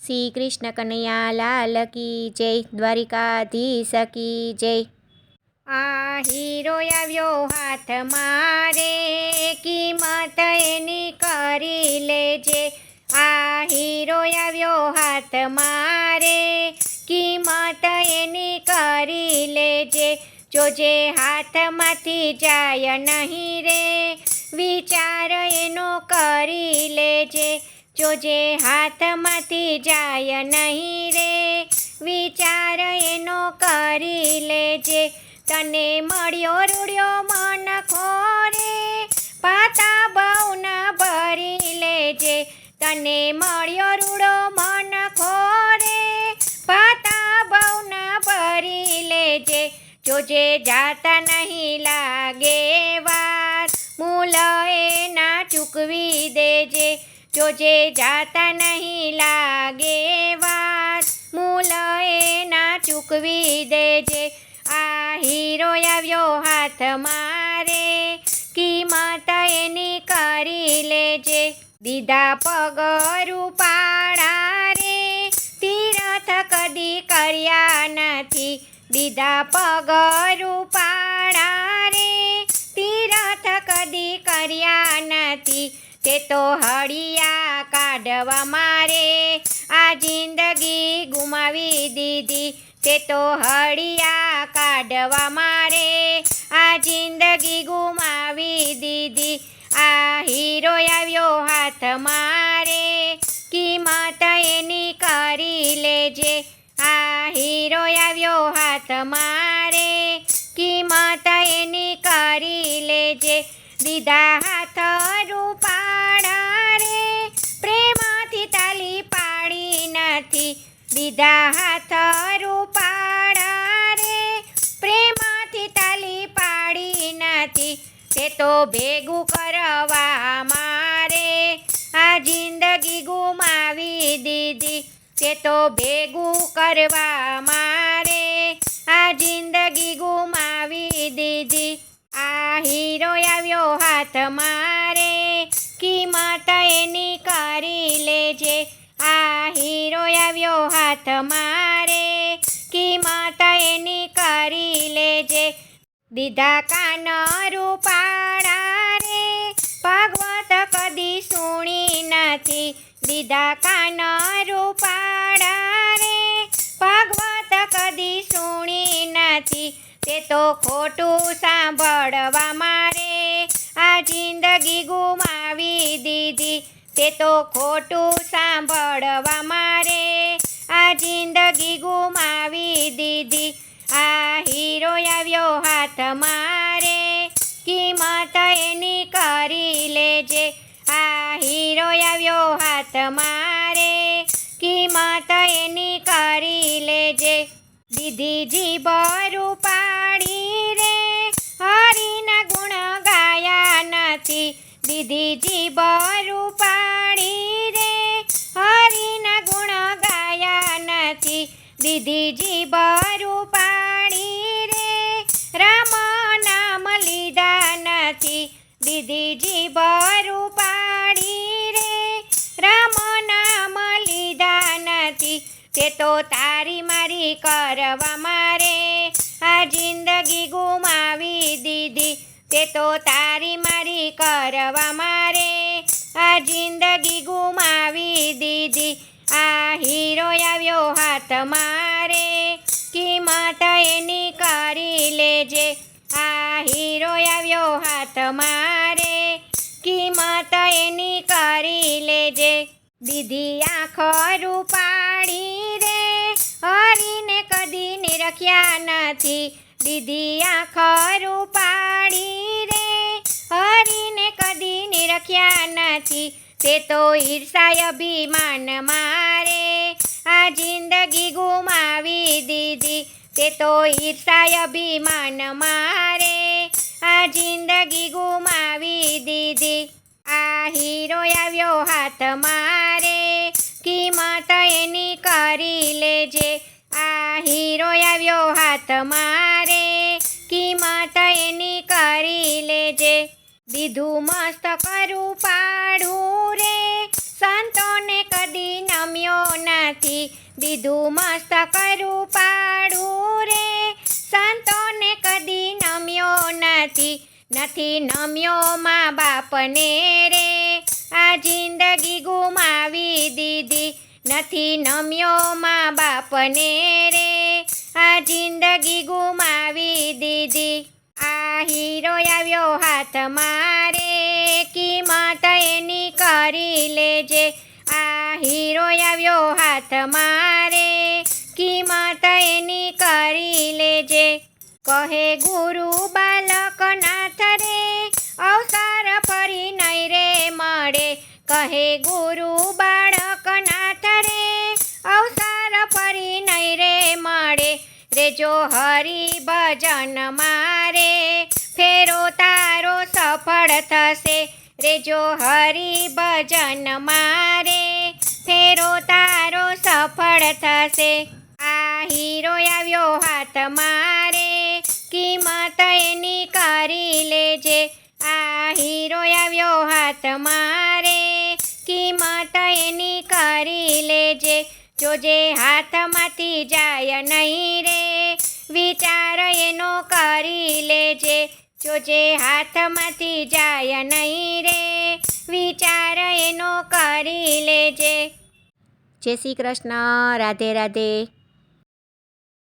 શ્રી કૃષ્ણ કનૈયા લાલ કી જય, દ્વારિકાધીશ કી જય। આ હીરો આવ્યો હાથ મારે, કિંમત એની કરી લેજે। આ હીરો આવ્યો હાથ મારે, કિંમત એની કરી લેજે। જોજે હાથમાંથી જાય નહીં રે, વિચાર એનો કરી લેજે। જોજે હાથમાંથી જાય નહીં રે, વિચાર એનો કરી લેજે। તને મળ્યો રૂડ્યો મન ખોરે, પાતા બહુ ના ભરી લેજે। તને મળ્યો રૂડો મન ખોરે, પાતા બહુ ના ભરી લેજે। જોજે જાતા નહીં લાગે વાર, મૂલ એના ચૂકવી દેજે। જોજે જાતા નહીં લાગે વાર, મૂલ એના ચૂકવી દેજે। આ હીરો આવ્યો હાથ મારે, કિંમત એની કરી લેજે। દીધા પગરું પાડા રે, તીરથ કદી કર્યા નથી। દીધા પગરું પાડા રે, તીરથ કદી કર્યા નથી। તે તો હળિયા કાઢવા મારે આ જિંદગી ગુમાવી દીધી। તે તો હળિયા કાઢવા મારે આ જિંદગી ગુમાવી દીધી। આ હીરો આવ્યો હાથ મારે, કિંમત એની કરી લેજે। આ હીરો આવ્યો હાથ મારે, કિંમત એની કરી લેજે। દીધા હાથ રૂપાળા રે, પ્રેમથી તાલી પાડી નથી। દીધા હાથ રૂપાળા રે, પ્રેમથી તાલી પાડી નથી। તે તો ભેગું કરવા મારે આ જિંદગી ગુમાવી દીધી। તે તો ભેગું કરવા મારે આ જિંદગી ગુમાવી દીધી। આ હીરો આવ્યો હાથ મારે, કિંમત એની કરી લેજે। આ હીરો આવ્યો હાથ મારે, કિંમત એની કરી લેજે। દીધા કાન રૂપાળા રે, ભાગવત કદી સુણી નથી। દીધા કાન રૂપાળા રે, ભાગવત કદી સુણી નથી। તે તો ખોટું સાંભળવા મારે આ જિંદગી ગુમાવી દીધી। તે તો ખોટું સાંભળવા મારે આ જિંદગી ગુમાવી દીધી। આ હીરો આવ્યો હાથ મારે, કિંમત એની કરી લેજે। આ હીરો આવ્યો હાથ મારે, કિંમત એની કરી લેજે। દીધી જીભ રૂપાળી રે, હરિના ગુણ ગાયા નથી। દીધી જીભ રૂપાળી રે, હરિના ગુણ ગાયા નથી। દીધી જીભ રૂપાળી રે, રામ નામ લીધા નથી। દીધી જીભ રૂપાળી રે, રામ નામ લીધા નથી। તે તો તારી મારી કરવા મારે આ જિંદગી ગુમાવી દીધી। તે તો તારી મારી કરવા મારે આ જિંદગી ગુમાવી દીધી। આ હીરો આવ્યો હાથ મારે, કિંમત એની કરી લેજે। આ હીરો આવ્યો હાથ મારે, કિંમત એની કરી લેજે। દીધી આંખ રૂપાળી રે, હરીને કદી નિરખ્યા નથી। દીધી આંખ રૂપાળી રે, હરીને કદી નિરખ્યા નથી। તે તો ઈર્ષાય અભિમાન મારે આ જિંદગી ગુમાવી દીધી। તે તો ઈર્ષાય અભિમાન મારે આ જિંદગી ગુમાવી દીધી। આ હીરો આવ્યો હાથ મારે, કિંમત એની કરી લેજે। આ હીરો આવ્યો હાથ મારે, કિંમત એની કરી લેજે। દીધું મસ્ત કરું પાડું રે, સંતોને કદી નમ્યો નથી, દીધું મસ્તક રૂપાળું રે. સંતોને કદી નમ્યો નથી, નથી નમ્યો મા બાપને રે. આ જિંદગી ગુમાવી દીધી, નથી નમ્યો મા બાપને રે. આ જિંદગી ગુમાવી દીધી. આ હીરો આવ્યો હાથમાં રે, કિંમત એની કરી લેજે. આ હીરો આવ્યો હાથમાં રે, કિંમત એની કરી લેજે. કહે ગુરુ બાલકનાથ રે, અવસર ફરી નહીં રે મળે. કહે ગુરુ બાળકનાથ રે, અવસર ફરી નહીં રે મળે. રેજો હરિ ભજન મારે, ફેરો તારો સફળ થશે. રેજો હરિ ભજન મારે, ફેરો તારો સફળ થશે. આ હીરો આવ્યો હાથમાં રે, કિંમત એની કરી લેજે. આ હીરો આવ્યો હાથમાં રે, કિંમત એની કરી લેજે. જોજે હાથમાંથી જાય નહીં રે, વિચાર એનો કરી લેજે. જોજે હાથમાંથી જાય નહીં રે, વિચાર એનો કરી લેજે. જય શ્રી કૃષ્ણ. રાધે રાધે.